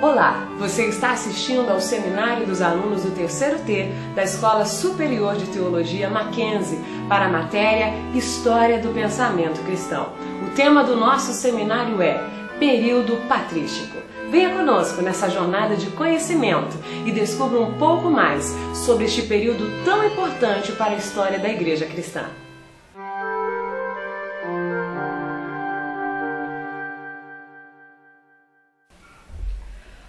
Olá, você está assistindo ao seminário dos alunos do terceiro T da Escola Superior de Teologia Mackenzie para a matéria História do Pensamento Cristão. O tema do nosso seminário é Período Patrístico. Venha conosco nessa jornada de conhecimento e descubra um pouco mais sobre este período tão importante para a história da Igreja Cristã.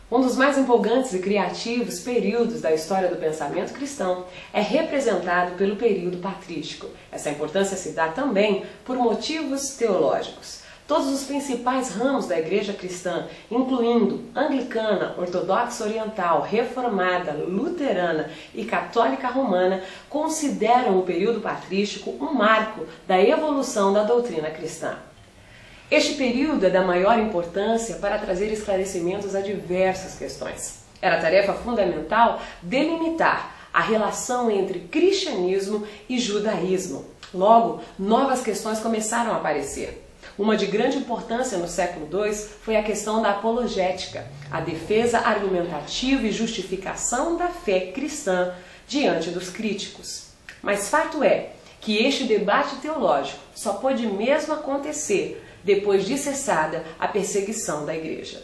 Um dos mais empolgantes e criativos períodos da história do pensamento cristão é representado pelo período patrístico. Essa importância se dá também por motivos teológicos. Todos os principais ramos da Igreja cristã, incluindo anglicana, ortodoxa oriental, reformada, luterana e católica romana, consideram o período patrístico um marco da evolução da doutrina cristã. Este período é da maior importância para trazer esclarecimentos a diversas questões. Era tarefa fundamental delimitar a relação entre cristianismo e judaísmo. Logo, novas questões começaram a aparecer. Uma de grande importância no século II foi a questão da apologética, a defesa argumentativa e justificação da fé cristã diante dos críticos. Mas fato é que este debate teológico só pôde mesmo acontecer depois de cessada a perseguição da Igreja.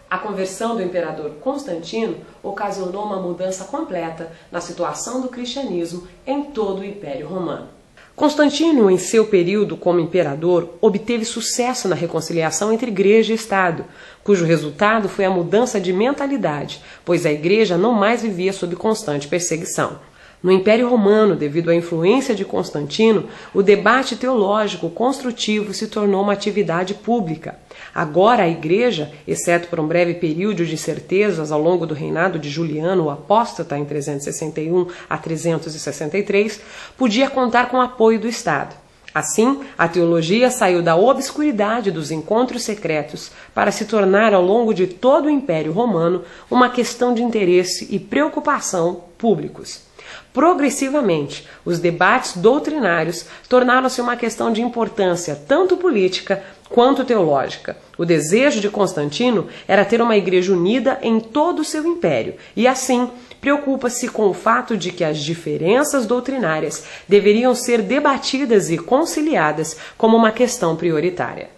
A conversão do imperador Constantino ocasionou uma mudança completa na situação do cristianismo em todo o Império Romano. Constantino, em seu período como imperador, obteve sucesso na reconciliação entre Igreja e Estado, cujo resultado foi a mudança de mentalidade, pois a Igreja não mais vivia sob constante perseguição. No Império Romano, devido à influência de Constantino, o debate teológico construtivo se tornou uma atividade pública. Agora a Igreja, exceto por um breve período de incertezas ao longo do reinado de Juliano, o apóstata, em 361 a 363, podia contar com o apoio do Estado. Assim, a teologia saiu da obscuridade dos encontros secretos para se tornar, ao longo de todo o Império Romano, uma questão de interesse e preocupação públicos. Progressivamente, os debates doutrinários tornaram-se uma questão de importância tanto política quanto teológica. O desejo de Constantino era ter uma igreja unida em todo o seu império e, assim, preocupa-se com o fato de que as diferenças doutrinárias deveriam ser debatidas e conciliadas como uma questão prioritária.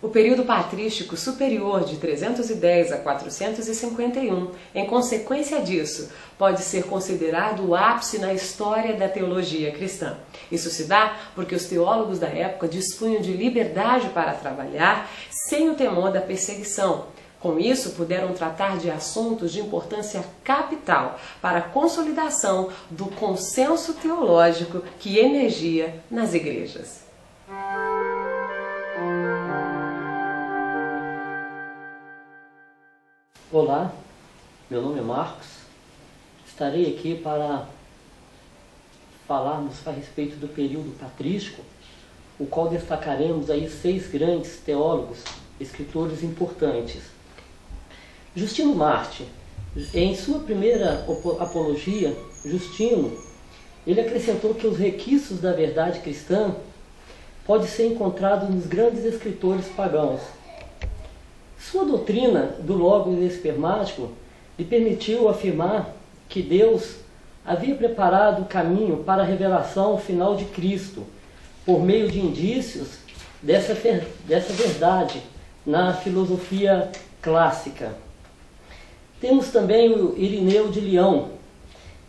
O período patrístico superior de 310 a 451, em consequência disso, pode ser considerado o ápice na história da teologia cristã. Isso se dá porque os teólogos da época dispunham de liberdade para trabalhar sem o temor da perseguição. Com isso, puderam tratar de assuntos de importância capital para a consolidação do consenso teológico que emergia nas igrejas. Olá, meu nome é Marcos. Estarei aqui para falarmos a respeito do período patrístico, o qual destacaremos aí 6 grandes teólogos, escritores importantes. Justino Marte, em sua primeira apologia, Justino, ele acrescentou que os requisitos da verdade cristã podem ser encontrados nos grandes escritores pagãos. Sua doutrina do logos espermático lhe permitiu afirmar que Deus havia preparado o caminho para a revelação final de Cristo, por meio de indícios dessa verdade na filosofia clássica. Temos também o Irineu de Leão.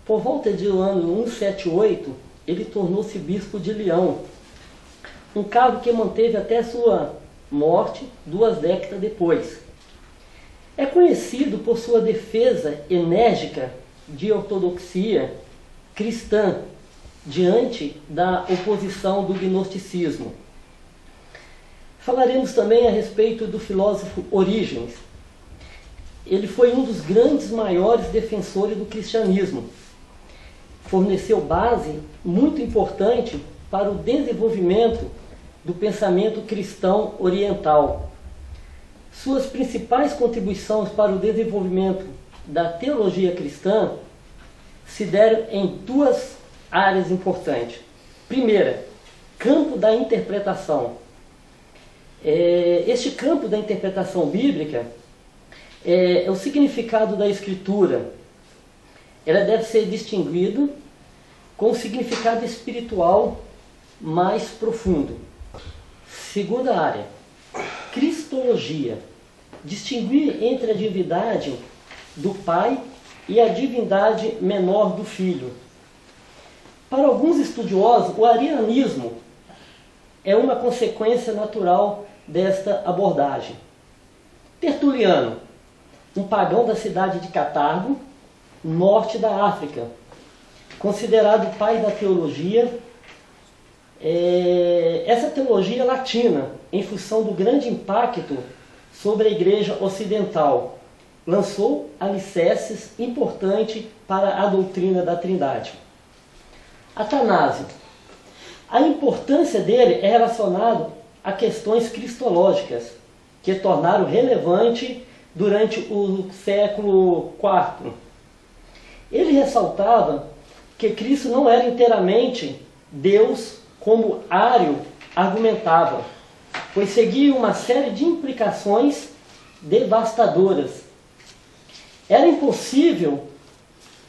Por volta do ano 178, ele tornou-se bispo de Leão, um cargo que manteve até sua morte 2 décadas depois. É conhecido por sua defesa enérgica de ortodoxia cristã diante da oposição do gnosticismo. Falaremos também a respeito do filósofo Orígenes. Ele foi um dos grandes maiores defensores do cristianismo. Forneceu base muito importante para o desenvolvimento do pensamento cristão oriental. Suas principais contribuições para o desenvolvimento da teologia cristã se deram em 2 áreas importantes. Primeira, campo da interpretação. Este campo da interpretação bíblica O significado da Escritura, ela deve ser distinguida com o significado espiritual mais profundo. Segunda área, cristologia. Distinguir entre a divindade do Pai e a divindade menor do Filho. Para alguns estudiosos, o arianismo é uma consequência natural desta abordagem. Tertuliano, um pagão da cidade de Catargo, norte da África, considerado pai da teologia, essa teologia latina, em função do grande impacto sobre a Igreja Ocidental, lançou alicerces importantes para a doutrina da Trindade. Atanásio, a importância dele é relacionada a questões cristológicas, que tornaram relevante durante o século IV. Ele ressaltava que Cristo não era inteiramente Deus, como Ário argumentava, pois seguia uma série de implicações devastadoras. Era impossível,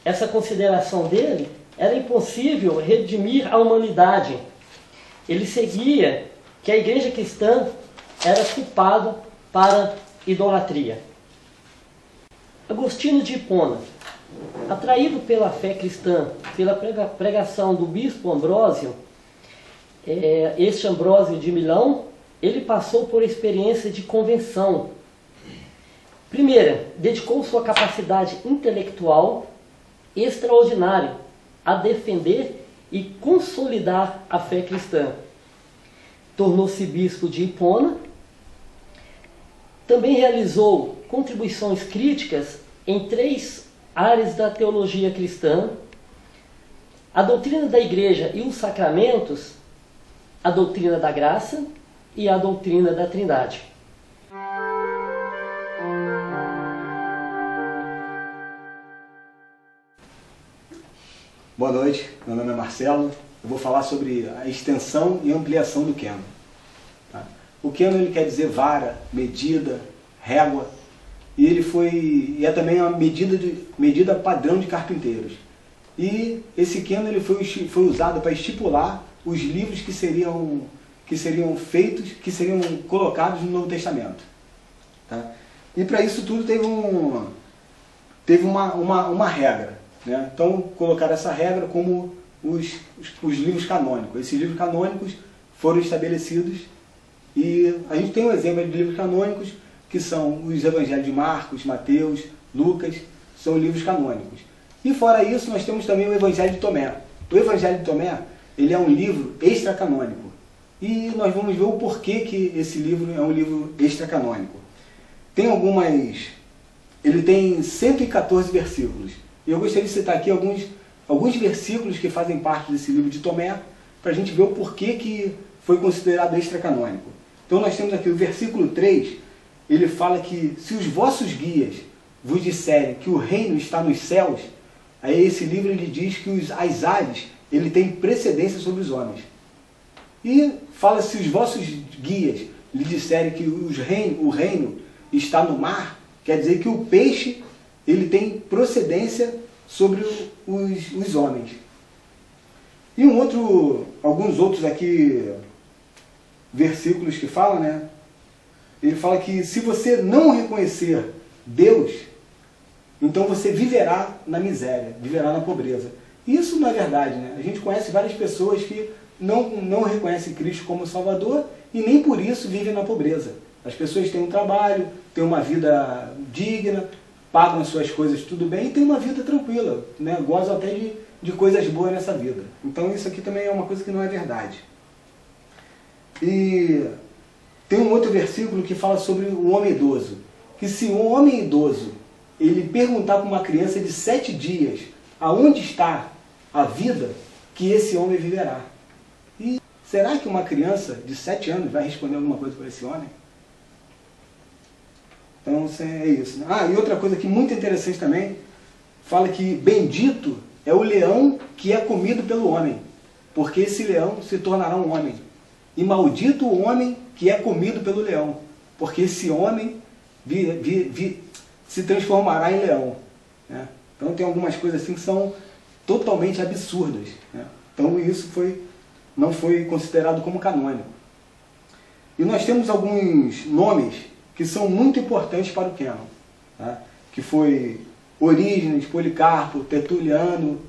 essa consideração dele, era impossível redimir a humanidade. Ele seguia que a igreja cristã era culpada para idolatria. Agostinho de Hipona, atraído pela fé cristã, pela pregação do bispo Ambrósio, este Ambrósio de Milão, ele passou por experiência de convenção. Primeira, dedicou sua capacidade intelectual extraordinária a defender e consolidar a fé cristã. Tornou-se bispo de Hipona. Também realizou contribuições críticas em 3 áreas da teologia cristã: a doutrina da igreja e os sacramentos, a doutrina da graça e a doutrina da Trindade. Boa noite, meu nome é Marcelo. Eu vou falar sobre a extensão e ampliação do cânon. Tá? O cânon ele quer dizer vara, medida, régua, e ele é também uma medida padrão de carpinteiros. E esse cânon ele foi usado para estipular os livros que seriam colocados no Novo Testamento. Tá? E para isso tudo teve uma regra. Né? Então, colocar essa regra como os livros canônicos. Esses livros canônicos foram estabelecidos e a gente tem um exemplo de livros canônicos que são os Evangelhos de Marcos, Mateus, Lucas, são livros canônicos. E fora isso, nós temos também o Evangelho de Tomé. O Evangelho de Tomé, ele é um livro extracanônico. E nós vamos ver o porquê que esse livro é um livro extracanônico. Ele tem 114 versículos. E eu gostaria de citar aqui alguns versículos que fazem parte desse livro de Tomé, para a gente ver o porquê que foi considerado extracanônico. Então nós temos aqui o versículo 3, ele fala que se os vossos guias vos disserem que o reino está nos céus, aí esse livro ele diz que as aves ele tem precedência sobre os homens. E fala se os vossos guias lhe disserem que o reino está no mar, quer dizer que o peixe ele tem procedência sobre os homens. E alguns outros aqui versículos que falam, né? Ele fala que se você não reconhecer Deus, então você viverá na miséria, viverá na pobreza. Isso não é verdade, né? A gente conhece várias pessoas que não reconhecem Cristo como Salvador e nem por isso vivem na pobreza. As pessoas têm um trabalho, têm uma vida digna, pagam as suas coisas tudo bem e têm uma vida tranquila, né? Gozam até de coisas boas nessa vida. Então isso aqui também é uma coisa que não é verdade. E tem um outro versículo que fala sobre o homem idoso, que se um homem idoso ele perguntar para uma criança de 7 dias aonde está a vida, que esse homem viverá. E será que uma criança de 7 anos vai responder alguma coisa para esse homem? Então é isso. Né? E outra coisa que muito interessante também, fala que bendito é o leão que é comido pelo homem, porque esse leão se tornará um homem. E maldito o homem que é comido pelo leão, porque esse homem se transformará em leão. Né? Então tem algumas coisas assim que são totalmente absurdas. Né? Então isso não foi considerado como canônico. E nós temos alguns nomes que são muito importantes para o cânon, tá? Que foi Orígenes, Policarpo, Tertuliano,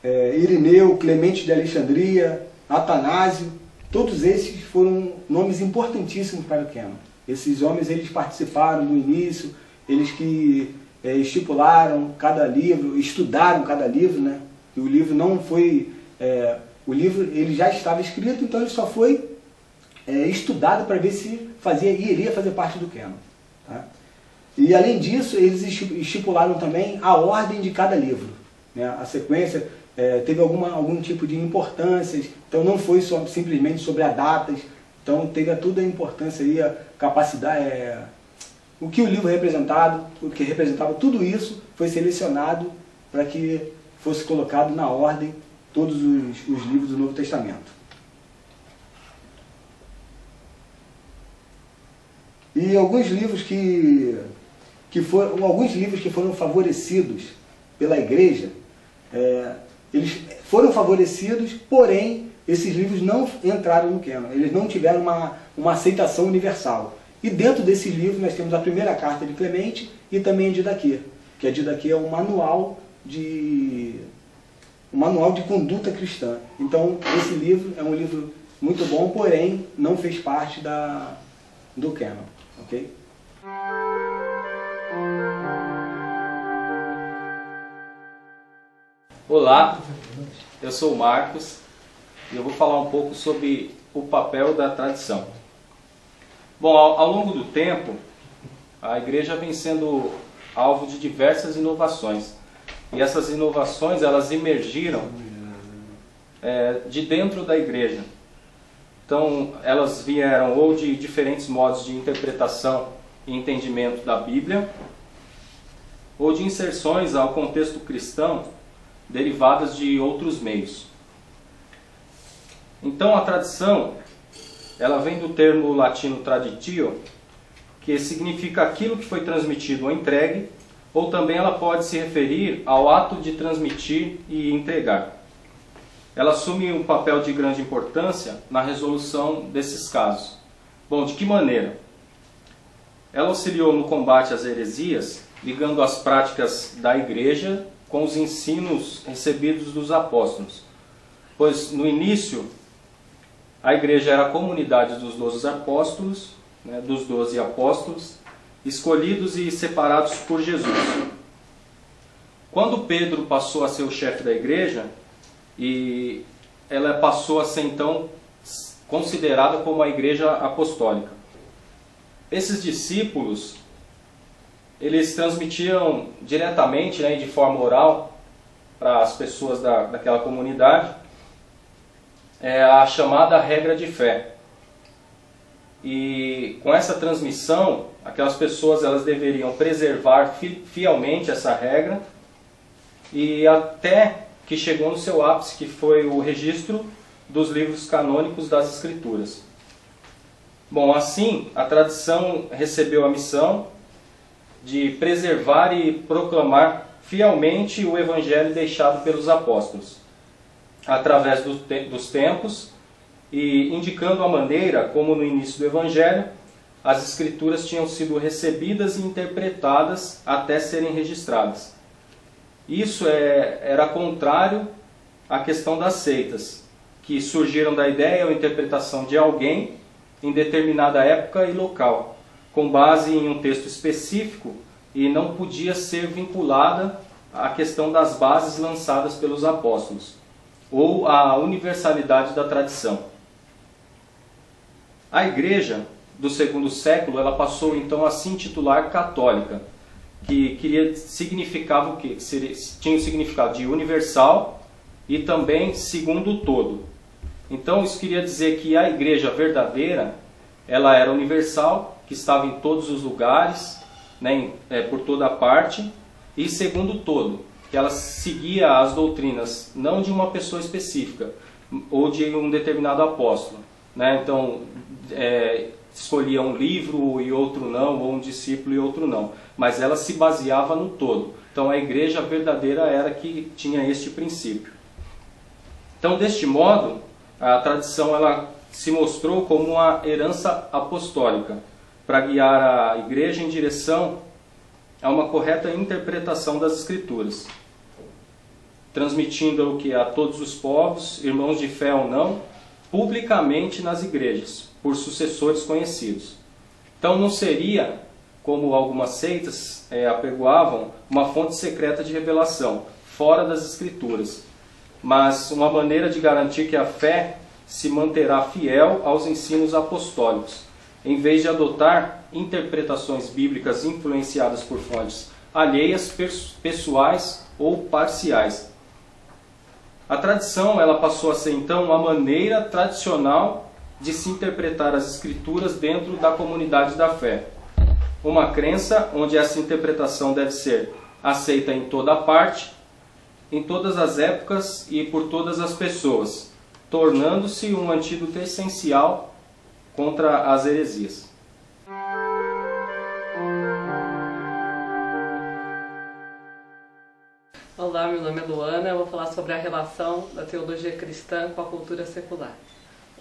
Irineu, Clemente de Alexandria, Atanásio. Todos esses foram nomes importantíssimos para o cânon. Esses homens, eles participaram no início, eles que estipularam cada livro, estudaram cada livro, né? E o livro não foi... o livro ele já estava escrito, então ele só foi estudado para ver se iria fazer parte do cânon. Tá? E além disso, eles estipularam também a ordem de cada livro. Né? A sequência teve algum tipo de importâncias, então não foi simplesmente sobre as datas, então teve toda a importância aí, a capacidade, o que o livro representava, tudo isso foi selecionado para que fosse colocado na ordem todos os livros do Novo Testamento. E alguns livros que foram favorecidos pela igreja, eles foram favorecidos, porém esses livros não entraram no cânon, eles não tiveram uma aceitação universal. E dentro desses livros nós temos a primeira carta de Clemente e também a Didaquê, que a Didaquê é um manual de conduta cristã. Então esse livro é um livro muito bom, porém não fez parte do cânon. Ok? Olá, eu sou o Marcos e eu vou falar um pouco sobre o papel da tradição. Bom, ao longo do tempo, a igreja vem sendo alvo de diversas inovações. E essas inovações, elas emergiram de dentro da igreja. Então, elas vieram ou de diferentes modos de interpretação e entendimento da Bíblia, ou de inserções ao contexto cristão derivadas de outros meios. Então, a tradição, ela vem do termo latino traditio, que significa aquilo que foi transmitido ou entregue, ou também ela pode se referir ao ato de transmitir e entregar. Ela assume um papel de grande importância na resolução desses casos. Bom, de que maneira? Ela auxiliou no combate às heresias, ligando as práticas da igreja com os ensinos recebidos dos apóstolos. Pois no início, a igreja era a comunidade dos 12 apóstolos, dos 12 apóstolos, escolhidos e separados por Jesus. Quando Pedro passou a ser o chefe da igreja, e ela passou a ser então considerada como a igreja apostólica. Esses discípulos, eles transmitiam diretamente, de forma oral, para as pessoas daquela comunidade, a chamada regra de fé. E com essa transmissão, aquelas pessoas elas deveriam preservar fielmente essa regra, e até que chegou no seu ápice, que foi o registro dos livros canônicos das Escrituras. Bom, assim, a tradição recebeu a missão de preservar e proclamar fielmente o Evangelho deixado pelos apóstolos, através dos tempos, e indicando a maneira como no início do Evangelho as Escrituras tinham sido recebidas e interpretadas até serem registradas. Isso era contrário à questão das seitas, que surgiram da ideia ou interpretação de alguém em determinada época e local, com base em um texto específico, e não podia ser vinculada à questão das bases lançadas pelos apóstolos, ou à universalidade da tradição. A igreja do segundo século ela passou então a se intitular católica, que significava o quê? Tinha o significado de universal e também segundo o todo. Então isso queria dizer que a igreja verdadeira, ela era universal, que estava em todos os lugares, por toda parte, e segundo o todo, que ela seguia as doutrinas não de uma pessoa específica ou de um determinado apóstolo. Então, escolhia um livro e outro não, ou um discípulo e outro não, mas ela se baseava no todo. Então a igreja verdadeira era que tinha este princípio. Então, deste modo, a tradição ela se mostrou como uma herança apostólica para guiar a igreja em direção a uma correta interpretação das Escrituras, transmitindo o que a todos os povos, irmãos de fé ou não, publicamente nas igrejas, por sucessores conhecidos. Então não seria, como algumas seitas apregoavam, uma fonte secreta de revelação, fora das Escrituras, mas uma maneira de garantir que a fé se manterá fiel aos ensinos apostólicos, em vez de adotar interpretações bíblicas influenciadas por fontes alheias, pessoais ou parciais. A tradição ela passou a ser então uma maneira tradicional de se interpretar as Escrituras dentro da comunidade da fé. Uma crença onde essa interpretação deve ser aceita em toda parte, em todas as épocas e por todas as pessoas, tornando-se um antídoto essencial contra as heresias. Olá, meu nome é Luana, eu vou falar sobre a relação da teologia cristã com a cultura secular.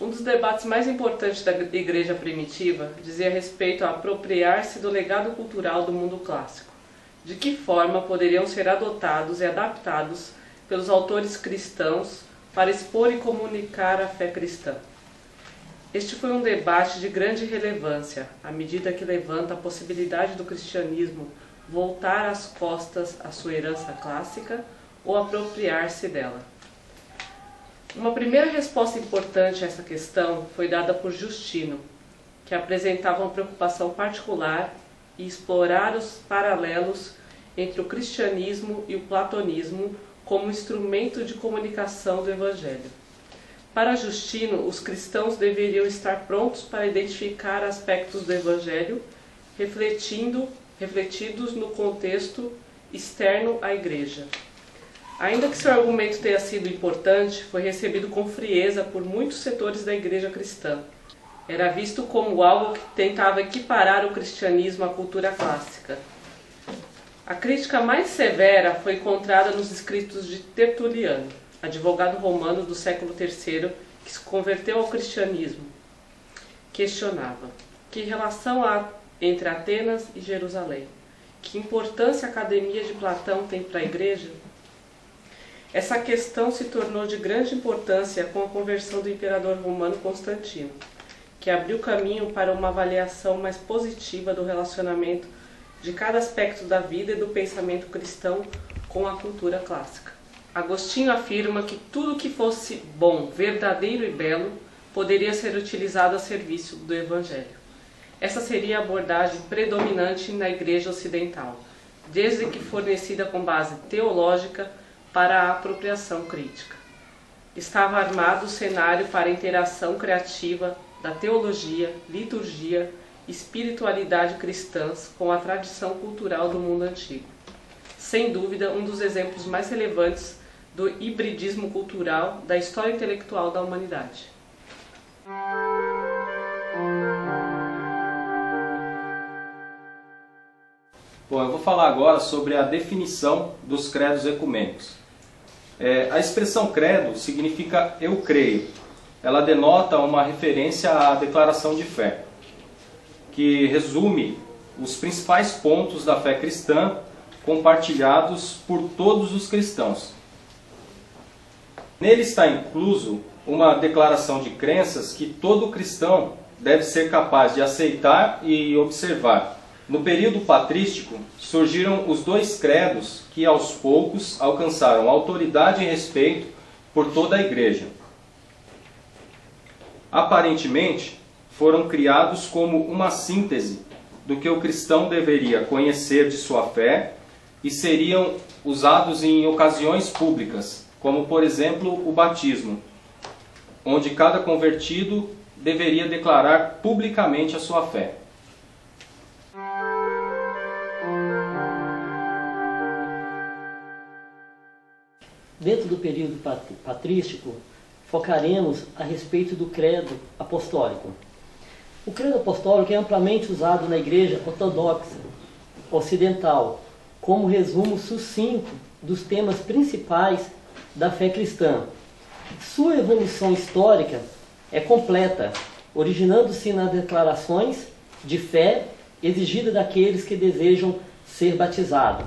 Um dos debates mais importantes da igreja primitiva dizia respeito a apropriar-se do legado cultural do mundo clássico. De que forma poderiam ser adotados e adaptados pelos autores cristãos para expor e comunicar a fé cristã. Este foi um debate de grande relevância, à medida que levanta a possibilidade do cristianismo voltar as costas à sua herança clássica ou apropriar-se dela. Uma primeira resposta importante a essa questão foi dada por Justino, que apresentava uma preocupação particular em explorar os paralelos entre o cristianismo e o platonismo como instrumento de comunicação do Evangelho. Para Justino, os cristãos deveriam estar prontos para identificar aspectos do Evangelho, refletidos no contexto externo à igreja. Ainda que seu argumento tenha sido importante, foi recebido com frieza por muitos setores da igreja cristã. Era visto como algo que tentava equiparar o cristianismo à cultura clássica. A crítica mais severa foi encontrada nos escritos de Tertuliano, advogado romano do século III, que se converteu ao cristianismo. Questionava: que relação há entre Atenas e Jerusalém? Que importância a Academia de Platão tem para a igreja? Essa questão se tornou de grande importância com a conversão do imperador romano Constantino, que abriu caminho para uma avaliação mais positiva do relacionamento de cada aspecto da vida e do pensamento cristão com a cultura clássica. Agostinho afirma que tudo que fosse bom, verdadeiro e belo poderia ser utilizado a serviço do Evangelho. Essa seria a abordagem predominante na Igreja Ocidental, desde que fornecida com base teológica para a apropriação crítica. Estava armado o cenário para a interação criativa da teologia, liturgia e espiritualidade cristãs com a tradição cultural do mundo antigo. Sem dúvida, um dos exemplos mais relevantes do hibridismo cultural da história intelectual da humanidade. Bom, eu vou falar agora sobre a definição dos credos ecumênicos. A expressão credo significa eu creio. Ela denota uma referência à declaração de fé, que resume os principais pontos da fé cristã compartilhados por todos os cristãos. Nele está incluso uma declaração de crenças que todo cristão deve ser capaz de aceitar e observar. No período patrístico, surgiram os dois credos que, aos poucos, alcançaram autoridade e respeito por toda a Igreja. Aparentemente, foram criados como uma síntese do que o cristão deveria conhecer de sua fé e seriam usados em ocasiões públicas, como, por exemplo, o batismo, onde cada convertido deveria declarar publicamente a sua fé. Dentro do período patrístico, focaremos a respeito do credo apostólico. O credo apostólico é amplamente usado na Igreja Ortodoxa Ocidental como resumo sucinto dos temas principais da fé cristã. Sua evolução histórica é completa, originando-se nas declarações de fé exigidas daqueles que desejam ser batizados.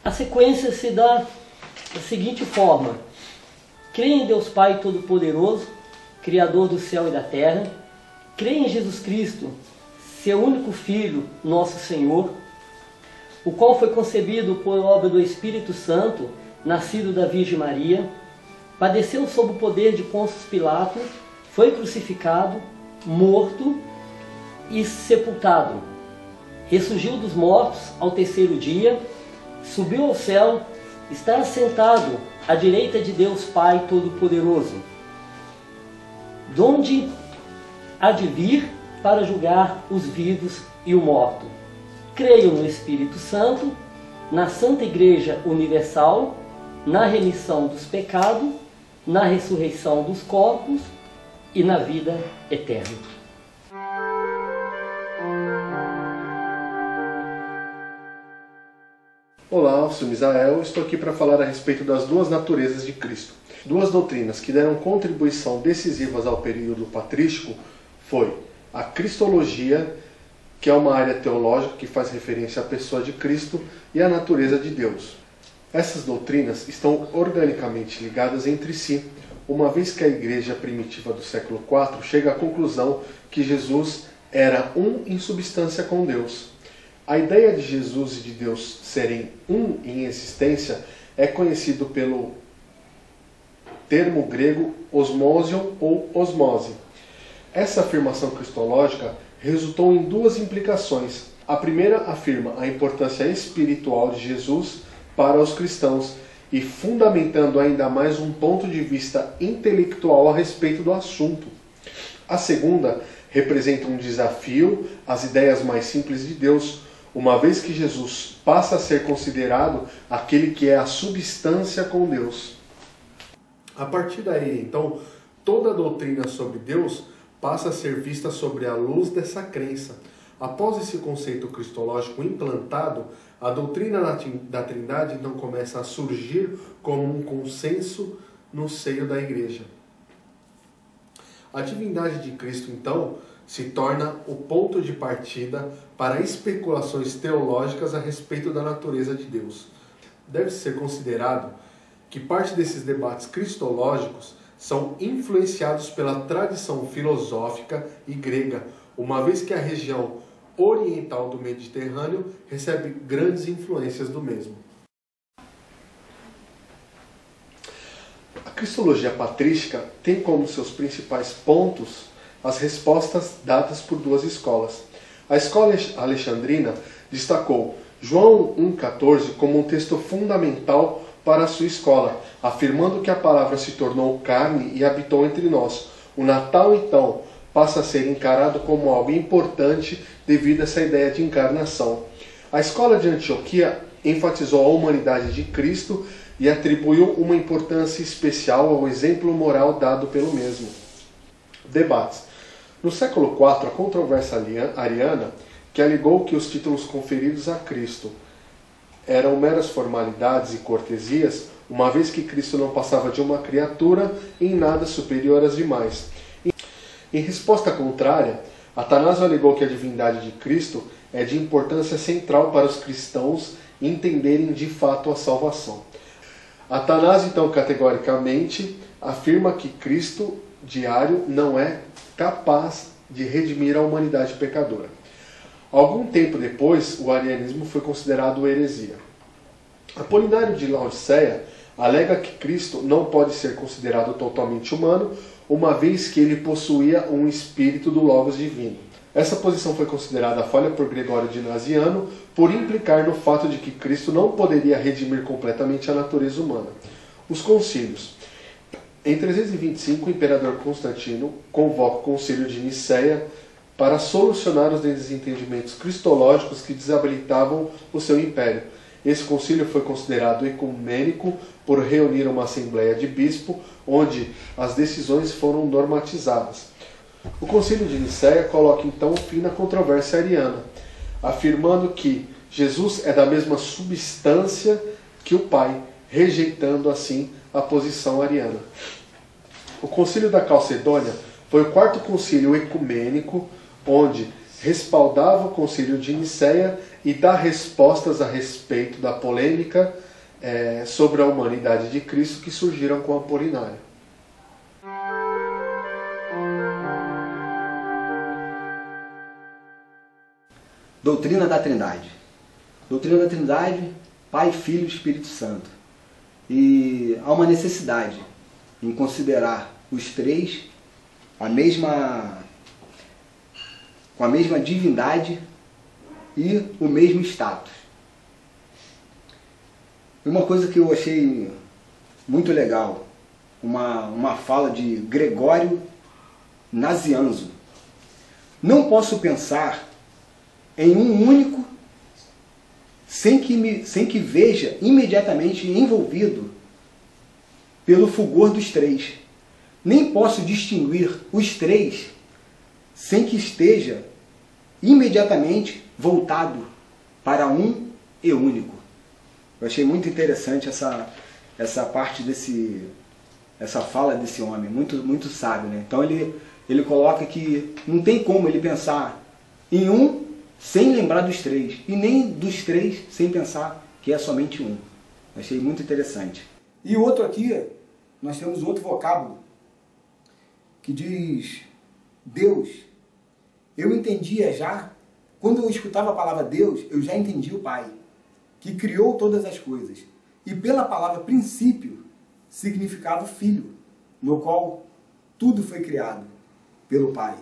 A sequência se dá da seguinte forma: creio em Deus Pai Todo-Poderoso, Criador do céu e da terra. Creio em Jesus Cristo, seu único Filho, nosso Senhor, o qual foi concebido por obra do Espírito Santo, nascido da Virgem Maria, padeceu sob o poder de Pôncio Pilatos, foi crucificado, morto e sepultado. Ressurgiu dos mortos ao terceiro dia, subiu ao céu, está assentado à direita de Deus Pai Todo-Poderoso, donde há de vir para julgar os vivos e o morto. Creio no Espírito Santo, na Santa Igreja Universal, na remissão dos pecados, na ressurreição dos corpos e na vida eterna. Olá, eu sou Misael, estou aqui para falar a respeito das duas naturezas de Cristo. Duas doutrinas que deram contribuição decisivas ao período patrístico foi a Cristologia, que é uma área teológica que faz referência à pessoa de Cristo, e a natureza de Deus. Essas doutrinas estão organicamente ligadas entre si, uma vez que a igreja primitiva do século IV chega à conclusão que Jesus era um em substância com Deus. A ideia de Jesus e de Deus serem um em existência é conhecido pelo termo grego osmosion ou osmose. Essa afirmação cristológica resultou em duas implicações. A primeira afirma a importância espiritual de Jesus para os cristãos e fundamentando ainda mais um ponto de vista intelectual a respeito do assunto. A segunda representa um desafio às ideias mais simples de Deus, uma vez que Jesus passa a ser considerado aquele que é a substância com Deus. A partir daí, então, toda a doutrina sobre Deus passa a ser vista sobre a luz dessa crença. Após esse conceito cristológico implantado, a doutrina da Trindade então começa a surgir como um consenso no seio da Igreja. A divindade de Cristo, então, se torna o ponto de partida para especulações teológicas a respeito da natureza de Deus. Deve ser considerado que parte desses debates cristológicos são influenciados pela tradição filosófica e grega, uma vez que a região oriental do Mediterrâneo recebe grandes influências do mesmo. A cristologia patrística tem como seus principais pontos as respostas dadas por duas escolas. A escola alexandrina destacou João 1,14 como um texto fundamental para a sua escola, afirmando que a palavra se tornou carne e habitou entre nós. O Natal, então, passa a ser encarado como algo importante devido a essa ideia de encarnação. A escola de Antioquia enfatizou a humanidade de Cristo e atribuiu uma importância especial ao exemplo moral dado pelo mesmo. Debates. No século IV, a controvérsia ariana, que alegou que os títulos conferidos a Cristo eram meras formalidades e cortesias, uma vez que Cristo não passava de uma criatura em nada superior às demais. Em resposta contrária, Atanásio alegou que a divindade de Cristo é de importância central para os cristãos entenderem de fato a salvação. Atanásio, então, categoricamente, afirma que Cristo diário não é capaz de redimir a humanidade pecadora. Algum tempo depois, o arianismo foi considerado heresia. Apolinário de Laodiceia alega que Cristo não pode ser considerado totalmente humano, uma vez que ele possuía um espírito do Logos divino. Essa posição foi considerada falha por Gregório de Naziano, por implicar no fato de que Cristo não poderia redimir completamente a natureza humana. Os concílios. Em 325, o imperador Constantino convoca o concílio de Nicéia para solucionar os desentendimentos cristológicos que desabilitavam o seu império. Esse concílio foi considerado ecumênico por reunir uma assembleia de bispo, onde as decisões foram normatizadas. O Concílio de Nicéia coloca então fim na controvérsia ariana, afirmando que Jesus é da mesma substância que o Pai, rejeitando assim a posição ariana. O Concílio da Calcedônia foi o quarto concílio ecumênico, onde respaldava o Concílio de Nicéia e dá respostas a respeito da polêmica sobre a humanidade de Cristo que surgiram com Apolinário. Doutrina da Trindade. Doutrina da Trindade, Pai, Filho e Espírito Santo. E há uma necessidade em considerar os três com a mesma divindade e o mesmo status. E uma coisa que eu achei muito legal, uma fala de Gregório Nazianzo. Não posso pensar em um único sem que veja imediatamente envolvido pelo fulgor dos três. Nem posso distinguir os três sem que esteja imediatamente voltado para um e único. Eu achei muito interessante essa parte essa fala desse homem, muito sábio, né? Então ele coloca que não tem como ele pensar em um sem lembrar dos três, e nem dos três sem pensar que é somente um. Eu achei muito interessante. E outro aqui, nós temos outro vocábulo que diz Deus. Eu entendia já, quando eu escutava a palavra Deus, eu já entendia o Pai, que criou todas as coisas. E pela palavra princípio, significava Filho, no qual tudo foi criado pelo Pai.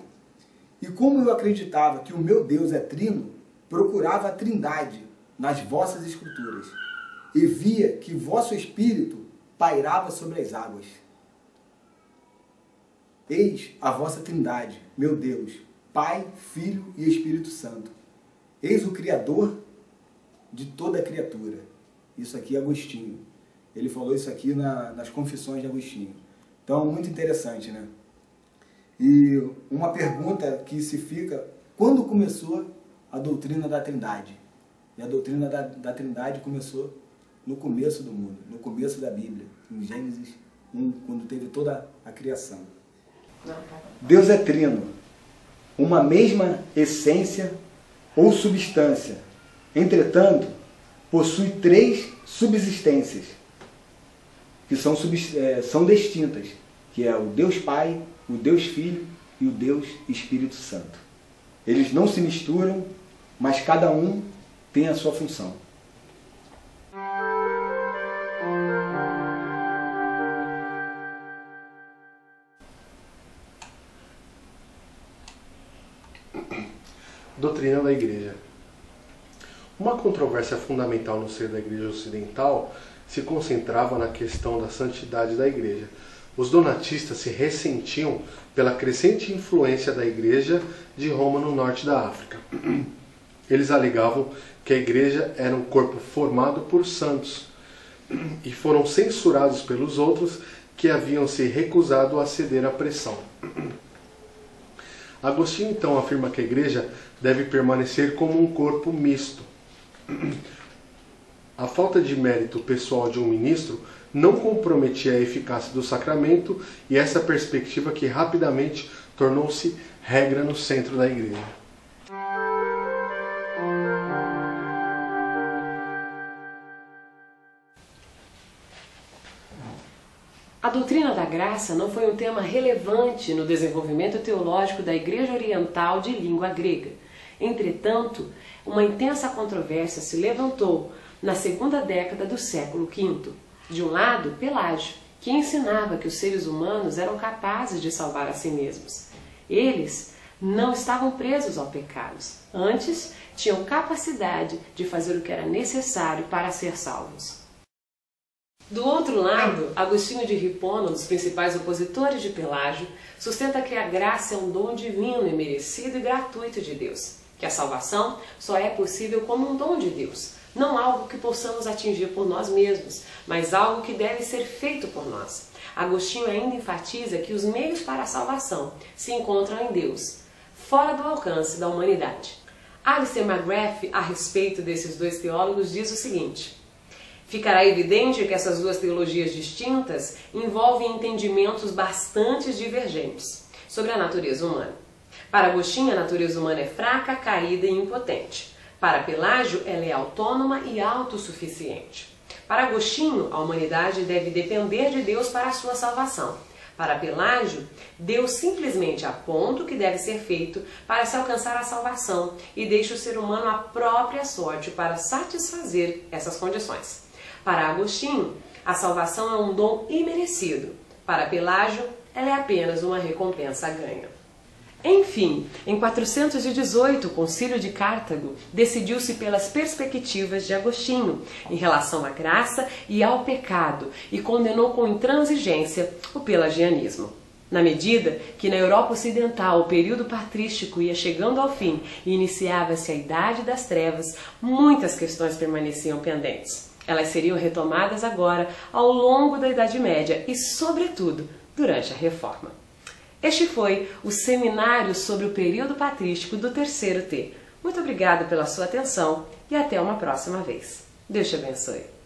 E como eu acreditava que o meu Deus é trino, procurava a Trindade nas vossas escrituras, e via que vosso Espírito pairava sobre as águas. Eis a vossa Trindade, meu Deus, Pai, Filho e Espírito Santo. Eis o Criador de toda a criatura. Isso aqui é Agostinho. Ele falou isso aqui nas Confissões de Agostinho. Então, muito interessante, né? E uma pergunta que se fica, quando começou a doutrina da Trindade? E a doutrina da Trindade começou no começo do mundo, no começo da Bíblia, em Gênesis 1, quando teve toda a criação. Deus é trino, uma mesma essência ou substância, entretanto, possui três subsistências, que são distintas, que é o Deus Pai, o Deus Filho e o Deus Espírito Santo. Eles não se misturam, mas cada um tem a sua função. Doutrina da Igreja. Uma controvérsia fundamental no seio da Igreja Ocidental se concentrava na questão da santidade da Igreja. Os donatistas se ressentiam pela crescente influência da Igreja de Roma no norte da África. Eles alegavam que a Igreja era um corpo formado por santos e foram censurados pelos outros que haviam se recusado a ceder à pressão. Agostinho então afirma que a Igreja deve permanecer como um corpo misto. A falta de mérito pessoal de um ministro não comprometia a eficácia do sacramento, e essa perspectiva que rapidamente tornou-se regra no centro da Igreja. A doutrina da graça não foi um tema relevante no desenvolvimento teológico da Igreja Oriental de língua grega. Entretanto, uma intensa controvérsia se levantou na segunda década do século V. De um lado, Pelágio, que ensinava que os seres humanos eram capazes de salvar a si mesmos. Eles não estavam presos ao pecado, antes tinham capacidade de fazer o que era necessário para ser salvos. Do outro lado, Agostinho de Hipona, um dos principais opositores de Pelágio, sustenta que a graça é um dom divino e merecido e gratuito de Deus, que a salvação só é possível como um dom de Deus, Não algo que possamos atingir por nós mesmos, mas algo que deve ser feito por nós. Agostinho ainda enfatiza que os meios para a salvação se encontram em Deus, fora do alcance da humanidade. Alistair McGrath, a respeito desses dois teólogos, diz o seguinte: ficará evidente que essas duas teologias distintas envolvem entendimentos bastante divergentes sobre a natureza humana. Para Agostinho, a natureza humana é fraca, caída e impotente. Para Pelágio, ela é autônoma e autossuficiente. Para Agostinho, a humanidade deve depender de Deus para a sua salvação. Para Pelágio, Deus simplesmente aponta o que deve ser feito para se alcançar a salvação e deixa o ser humano à própria sorte para satisfazer essas condições. Para Agostinho, a salvação é um dom imerecido. Para Pelágio, ela é apenas uma recompensa ganha. Enfim, em 418, o Concílio de Cartago decidiu-se pelas perspectivas de Agostinho em relação à graça e ao pecado e condenou com intransigência o pelagianismo. Na medida que na Europa Ocidental o período patrístico ia chegando ao fim e iniciava-se a Idade das Trevas, muitas questões permaneciam pendentes. Elas seriam retomadas agora ao longo da Idade Média e, sobretudo, durante a Reforma. Este foi o seminário sobre o período patrístico do terceiro T. Muito obrigada pela sua atenção e até uma próxima vez. Deus te abençoe.